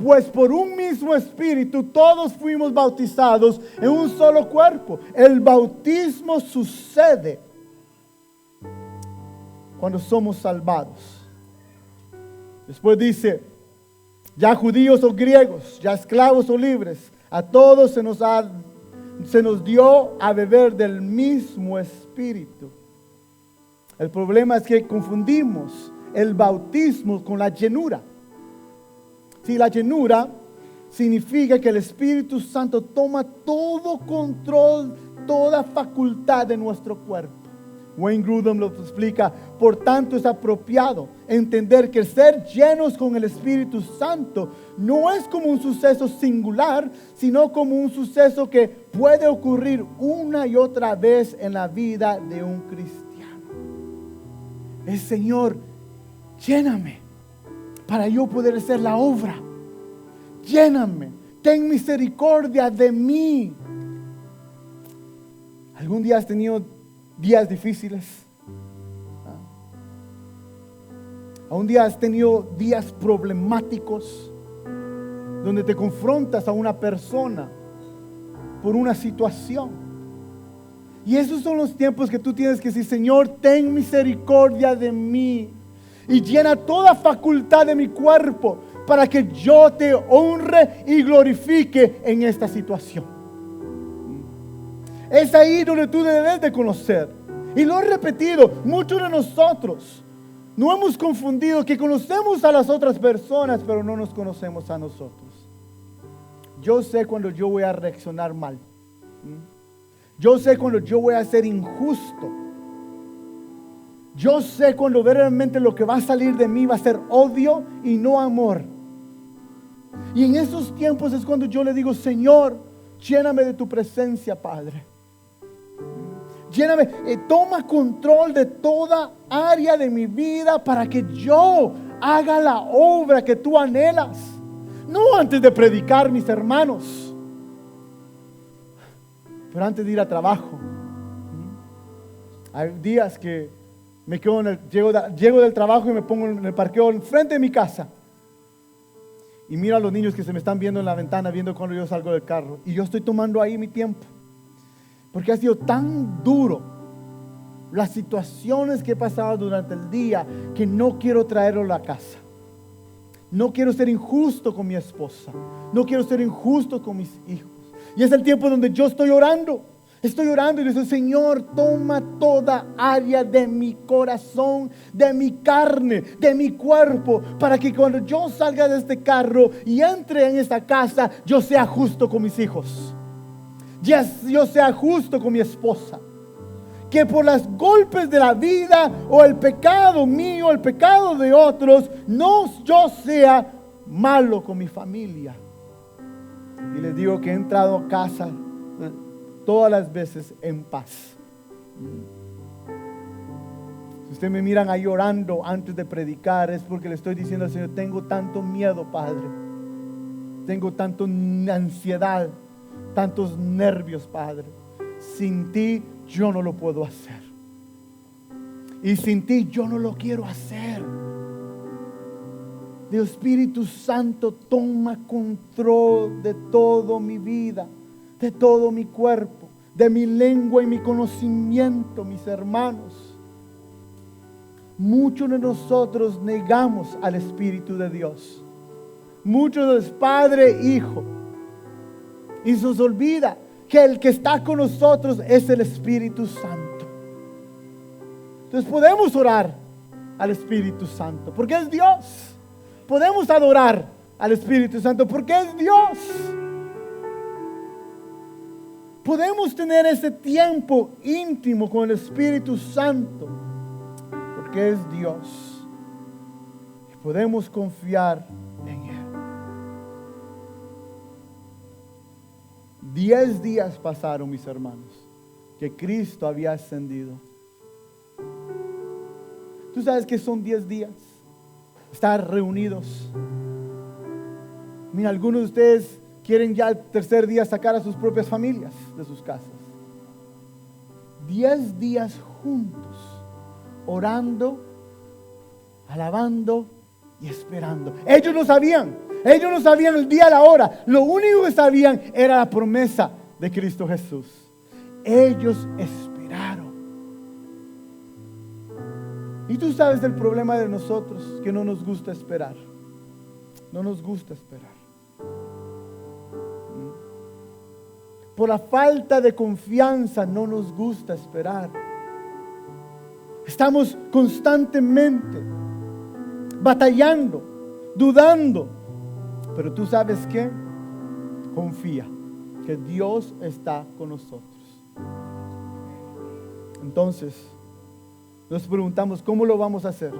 S1: Pues por un mismo Espíritu todos fuimos bautizados en un solo cuerpo. El bautismo sucede cuando somos salvados. Después dice: ya judíos o griegos, ya esclavos o libres, a todos se nos dio a beber del mismo Espíritu. El problema es que confundimos el bautismo con la llenura. Si la llenura significa que el Espíritu Santo toma todo control, toda facultad de nuestro cuerpo. Wayne Grudem lo explica: por tanto es apropiado entender que el ser llenos con el Espíritu Santo no es como un suceso singular, sino como un suceso que puede ocurrir una y otra vez en la vida de un cristiano. El Señor, lléname para yo poder hacer la obra. Lléname, ten misericordia de mí. ¿Algún día has tenido días difíciles? ¿Algún día has tenido días problemáticos donde te confrontas a una persona por una situación? Y esos son los tiempos que tú tienes que decir: Señor, ten misericordia de mí. y llena toda facultad de mi cuerpo para que yo te honre y glorifique en esta situación. Es ahí donde tú debes de conocer. Y lo he repetido, muchos de nosotros no hemos confundido que conocemos a las otras personas, pero no nos conocemos a nosotros. Yo sé cuando yo voy a reaccionar mal. Yo sé cuando yo voy a ser injusto. Yo sé cuando realmente lo que va a salir de mí va a ser odio y no amor. Y en esos tiempos es cuando yo le digo: Señor, lléname de tu presencia, Padre. Lléname, toma control de toda área de mi vida para que yo haga la obra que tú anhelas. No antes de predicar, mis hermanos, pero antes de ir a trabajo. Hay días que me quedo llego del trabajo y me pongo en el parqueo enfrente de mi casa y miro a los niños que se me están viendo en la ventana, viendo cuando yo salgo del carro, y yo estoy tomando ahí mi tiempo, porque ha sido tan duro las situaciones que he pasado durante el día que no quiero traerlo a la casa. No quiero ser injusto con mi esposa, no quiero ser injusto con mis hijos. Y es el tiempo donde yo estoy orando y le digo: Señor, toma toda área de mi corazón, de mi carne, de mi cuerpo, para que cuando yo salga de este carro y entre en esta casa, yo sea justo con mis hijos, yo sea justo con mi esposa. Que por los golpes de la vida o el pecado mío, el pecado de otros, no yo sea malo con mi familia. Y les digo que he entrado a casa todas las veces en paz. Si ustedes me miran ahí orando antes de predicar, es porque le estoy diciendo al Señor: tengo tanto miedo, Padre, tengo tanta ansiedad, tantos nervios, Padre. Sin ti yo no lo puedo hacer, y sin ti yo no lo quiero hacer. Dios, Espíritu Santo, toma control de toda mi vida, de todo mi cuerpo, de mi lengua y mi conocimiento, mis hermanos. Muchos de nosotros negamos al Espíritu de Dios. Muchos es Padre, Hijo, y se nos olvida que el que está con nosotros es el Espíritu Santo. Entonces podemos orar al Espíritu Santo porque es Dios. Podemos adorar al Espíritu Santo porque es Dios. Podemos tener ese tiempo íntimo con el Espíritu Santo porque es Dios. Y podemos confiar en Él. 10 días pasaron, mis hermanos, que Cristo había ascendido. ¿Tú sabes qué son 10 días? Estar reunidos. Mira, algunos de ustedes quieren ya el tercer día sacar a sus propias familias de sus casas. 10 días juntos, orando, alabando y esperando. Ellos no sabían el día, la hora. Lo único que sabían era la promesa de Cristo Jesús. Ellos esperaron. Y tú sabes el problema de nosotros, que no nos gusta esperar. No nos gusta esperar. Por la falta de confianza no nos gusta esperar. Estamos constantemente batallando, dudando. Pero tú sabes qué, confía que Dios está con nosotros. Entonces nos preguntamos: ¿cómo lo vamos a hacer?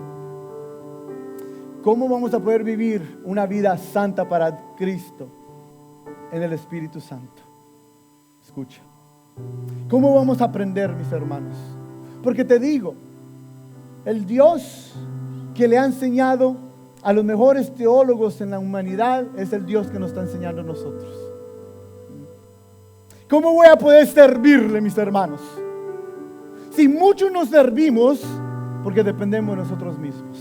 S1: ¿Cómo vamos a poder vivir una vida santa para Cristo en el Espíritu Santo? Escucha, ¿cómo vamos a aprender, mis hermanos? Porque te digo, el Dios que le ha enseñado a los mejores teólogos en la humanidad es el Dios que nos está enseñando a nosotros. ¿Cómo voy a poder servirle, mis hermanos? Si muchos nos servimos porque dependemos de nosotros mismos.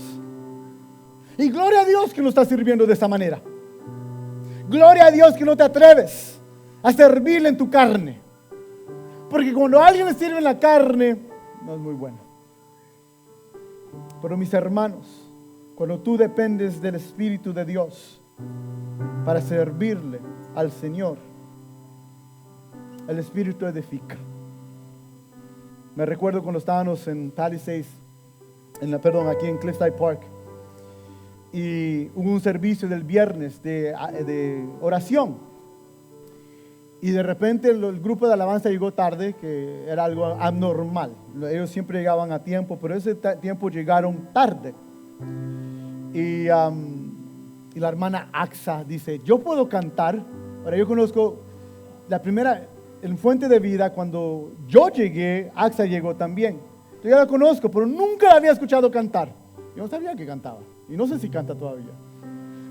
S1: Y gloria a Dios que nos está sirviendo de esa manera. Gloria a Dios que no te atreves a servirle en tu carne. Porque cuando alguien le sirve en la carne, no es muy bueno. Pero mis hermanos, Cuando tú dependes del Espíritu de Dios para servirle al Señor, el Espíritu edifica. Me recuerdo cuando estábamos en Palisades, aquí en Cliffside Park, y hubo un servicio del viernes de oración. Y de repente el grupo de alabanza llegó tarde, que era algo anormal. Ellos siempre llegaban a tiempo, pero ese tiempo llegaron tarde. Y la hermana Axa dice, yo puedo cantar. Ahora yo conozco la primera, en Fuente de Vida, cuando yo llegué, Axa llegó también. Yo ya la conozco, pero nunca la había escuchado cantar. Yo no sabía que cantaba. Y no sé si canta todavía.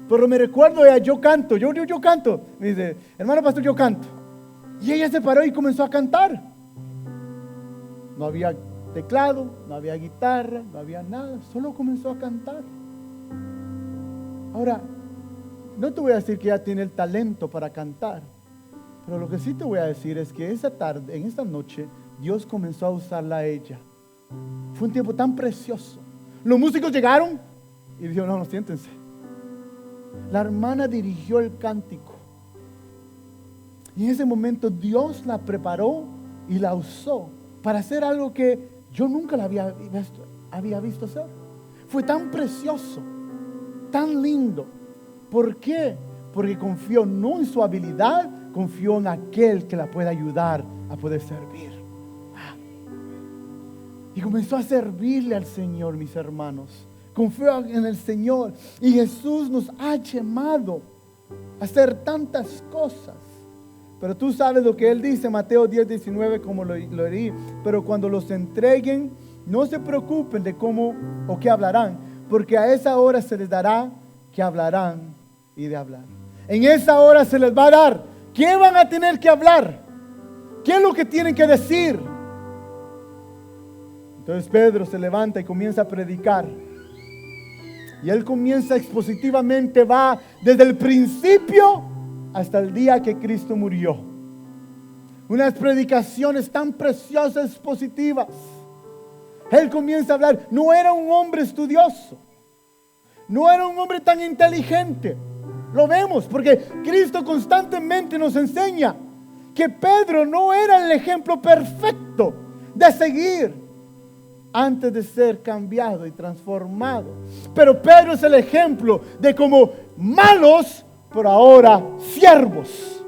S1: Pero me recuerdo ella, yo canto. Me dice, hermano pastor, yo canto. Y ella se paró y comenzó a cantar. No había teclado, no había guitarra, no había nada. Solo comenzó a cantar. Ahora, no te voy a decir que ella tiene el talento para cantar. Pero lo que sí te voy a decir es que esa tarde, en esta noche, Dios comenzó a usarla a ella. Fue un tiempo tan precioso. Los músicos llegaron y dijeron, no, siéntense. La hermana dirigió el cántico. Y en ese momento Dios la preparó y la usó para hacer algo que yo nunca la había visto hacer. Fue tan precioso, tan lindo. ¿Por qué? Porque confió no en su habilidad, confió en aquel que la puede ayudar a poder servir. Y comenzó a servirle al Señor, mis hermanos. Confió en el Señor. Y Jesús nos ha llamado a hacer tantas cosas. Pero tú sabes lo que Él dice, Mateo 10:19, como lo leí. Pero cuando los entreguen, no se preocupen de cómo o qué hablarán, porque a esa hora se les dará que hablarán y de hablar. En esa hora se les va a dar. ¿Qué van a tener que hablar? ¿Qué es lo que tienen que decir? Entonces Pedro se levanta y comienza a predicar. Y él comienza expositivamente, va desde el principio hasta el día que Cristo murió. Unas predicaciones tan preciosas, expositivas. Él comienza a hablar. No era un hombre estudioso. No era un hombre tan inteligente. Lo vemos porque Cristo constantemente nos enseña que Pedro no era el ejemplo perfecto de seguir antes de ser cambiado y transformado. Pero Pedro es el ejemplo de como malos, pero ahora siervos.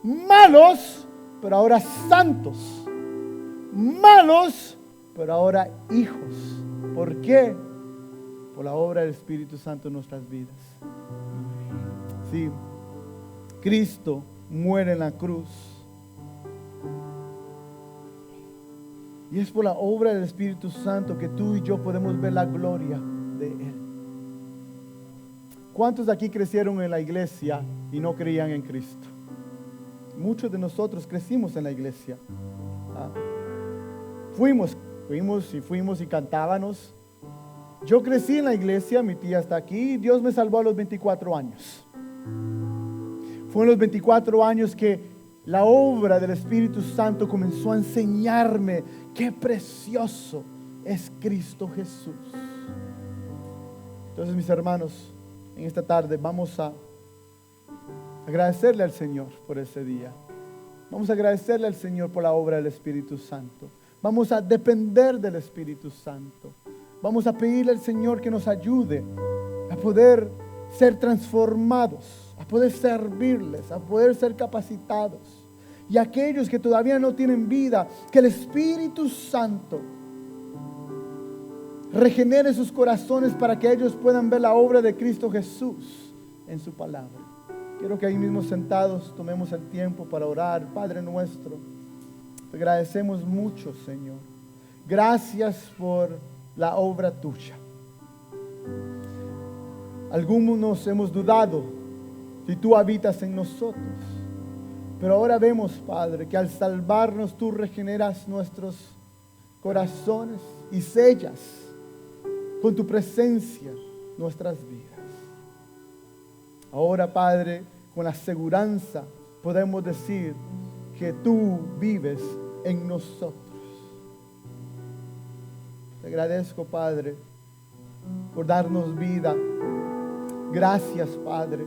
S1: Malos, pero ahora santos. Malos, pero ahora hijos. ¿Por qué? Por la obra del Espíritu Santo en nuestras vidas. Sí, Cristo muere en la cruz. Y es por la obra del Espíritu Santo que tú y yo podemos ver la gloria de Él. ¿Cuántos de aquí crecieron en la iglesia y no creían en Cristo? Muchos de nosotros crecimos en la iglesia. Fuimos y cantábamos. Yo crecí en la iglesia, mi tía está aquí, y Dios me salvó a los 24 años. Fue en los 24 años que la obra del Espíritu Santo comenzó a enseñarme qué precioso es Cristo Jesús. Entonces, mis hermanos, en esta tarde vamos a agradecerle al Señor por ese día. Vamos a agradecerle al Señor por la obra del Espíritu Santo. Vamos a depender del Espíritu Santo. Vamos a pedirle al Señor que nos ayude a poder ser transformados, a poder servirles, a poder ser capacitados. Y aquellos que todavía no tienen vida, que el Espíritu Santo regenere sus corazones para que ellos puedan ver la obra de Cristo Jesús en su palabra. Quiero que ahí mismo sentados tomemos el tiempo para orar. Padre nuestro, te agradecemos mucho, Señor. Gracias por la obra tuya. Algunos hemos dudado si tú habitas en nosotros, pero ahora vemos, Padre, que al salvarnos tú regeneras nuestros corazones y sellas con tu presencia nuestras vidas. Ahora, Padre, con la seguridad podemos decir que tú vives en nosotros. Te agradezco, Padre, por darnos vida. Gracias, Padre,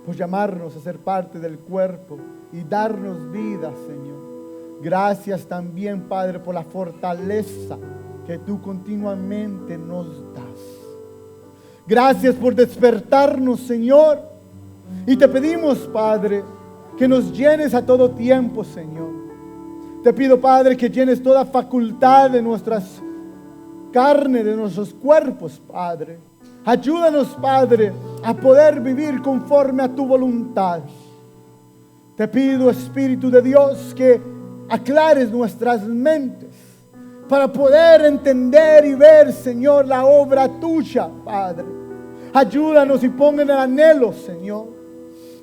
S1: por llamarnos a ser parte del cuerpo y darnos vida, Señor. Gracias también, Padre, por la fortaleza que tú continuamente nos das. Gracias por despertarnos, Señor. Y te pedimos, Padre, que nos llenes a todo tiempo, Señor. Te pido, Padre, que llenes toda facultad de nuestras carnes, de nuestros cuerpos, Padre. Ayúdanos, Padre, a poder vivir conforme a tu voluntad. Te pido, Espíritu de Dios, que aclares nuestras mentes para poder entender y ver, Señor, la obra tuya, Padre. Ayúdanos y pon en el anhelo, Señor.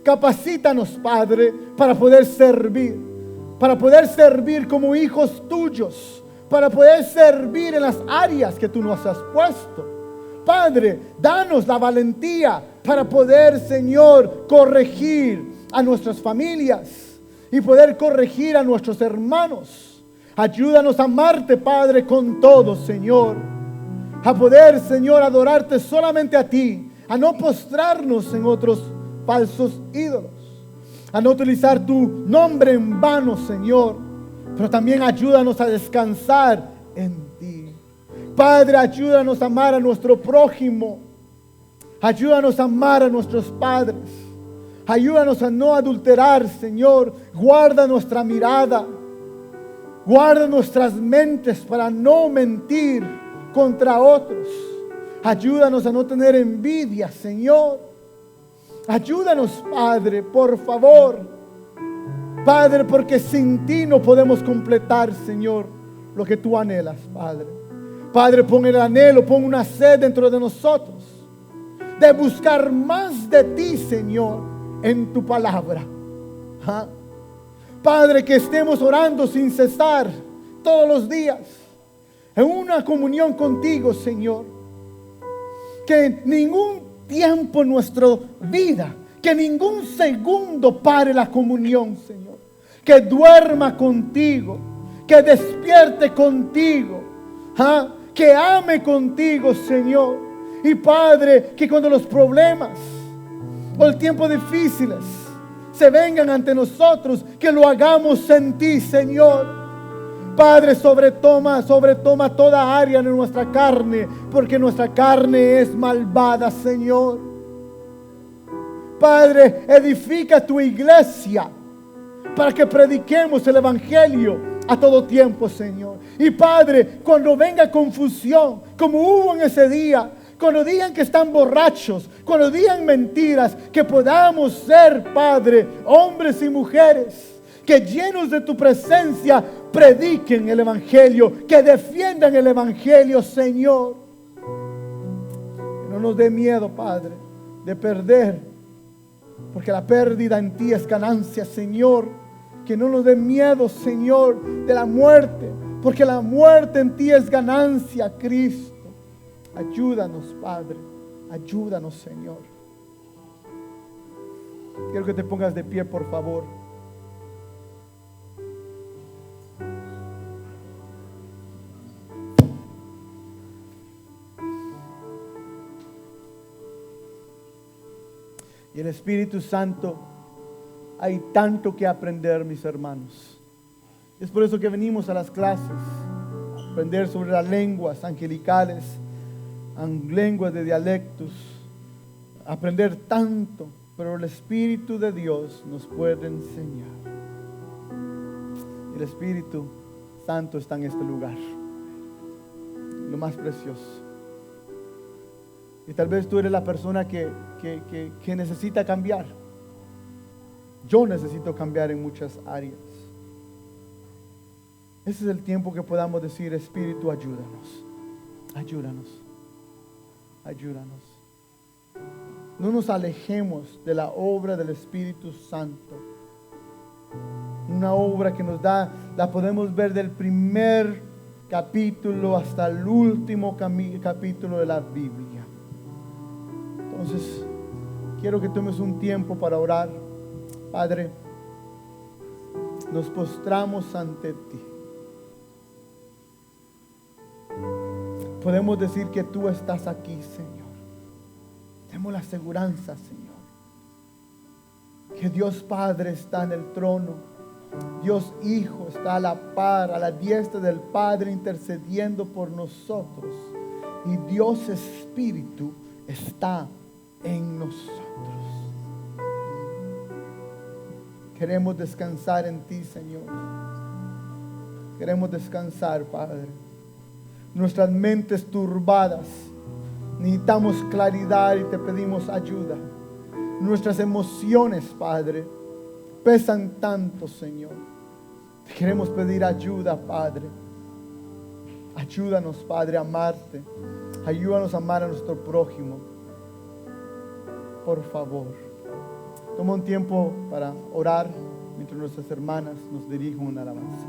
S1: Capacítanos, Padre, para poder servir como hijos tuyos, para poder servir en las áreas que tú nos has puesto. Padre, danos la valentía para poder, Señor, corregir a nuestras familias y poder corregir a nuestros hermanos. Ayúdanos a amarte, Padre, con todo, Señor. A poder, Señor, adorarte solamente a ti, a no postrarnos en otros falsos ídolos, a no utilizar tu nombre en vano, Señor, pero también ayúdanos a descansar en ti. Padre, ayúdanos a amar a nuestro prójimo, ayúdanos a amar a nuestros padres, ayúdanos a no adulterar, Señor. Guarda nuestra mirada, guarda nuestras mentes para no mentir contra otros. Ayúdanos a no tener envidia, Señor. Ayúdanos, Padre, por favor. Padre, porque sin ti no podemos completar, Señor, lo que tú anhelas, Padre. Padre, pon el anhelo, pon una sed dentro de nosotros de buscar más de ti, Señor, en tu palabra. ¿Ah? Padre, que estemos orando sin cesar todos los días en una comunión contigo, Señor. Que ningún tiempo en nuestra vida, que ningún segundo pare la comunión, Señor. Que duerma contigo, que despierte contigo, ¿ah? Que ame contigo, Señor. Y Padre, que cuando los problemas o el tiempo difíciles se vengan ante nosotros, que lo hagamos en ti, Señor. Padre, sobretoma toda área de nuestra carne, porque nuestra carne es malvada, Señor. Padre, edifica tu iglesia para que prediquemos el evangelio a todo tiempo, Señor. Y Padre, cuando venga confusión, como hubo en ese día, cuando digan que están borrachos, cuando digan mentiras, que podamos ser, Padre, hombres y mujeres que llenos de tu presencia prediquen el evangelio, que defiendan el evangelio, Señor. Que no nos dé miedo, Padre, de perder, porque la pérdida en ti es ganancia, Señor. Que no nos dé miedo, Señor, de la muerte, porque la muerte en ti es ganancia, Cristo. Ayúdanos, Padre, ayúdanos, Señor. Quiero que te pongas de pie, por favor. Y el Espíritu Santo, hay tanto que aprender, mis hermanos. Es por eso que venimos a las clases, a aprender sobre las lenguas angelicales, lenguas de dialectos, aprender tanto, pero el Espíritu de Dios nos puede enseñar. El Espíritu Santo está en este lugar, lo más precioso. Y tal vez tú eres la persona que necesita cambiar. Yo necesito cambiar en muchas áreas. Ese es el tiempo que podamos decir: Espíritu, ayúdanos, ayúdanos, ayúdanos. No nos alejemos de la obra del Espíritu Santo. Una obra que nos da, la podemos ver del primer capítulo hasta el último capítulo de la Biblia. Entonces, quiero que tomes un tiempo para orar. Padre, nos postramos ante ti. podemos decir que tú estás aquí, Señor. Tenemos la aseguranza, Señor, que Dios Padre está en el trono. Dios Hijo está a la par, a la diestra del Padre, intercediendo por nosotros. Y Dios Espíritu está en nosotros. Queremos descansar en ti, Señor. Queremos descansar, Padre. Nuestras mentes turbadas, necesitamos claridad y te pedimos ayuda. Nuestras emociones, Padre, pesan tanto, Señor. Te queremos pedir ayuda, Padre. Ayúdanos, Padre, a amarte. Ayúdanos a amar a nuestro prójimo. Por favor, toma un tiempo para orar mientras nuestras hermanas nos dirigen una alabanza.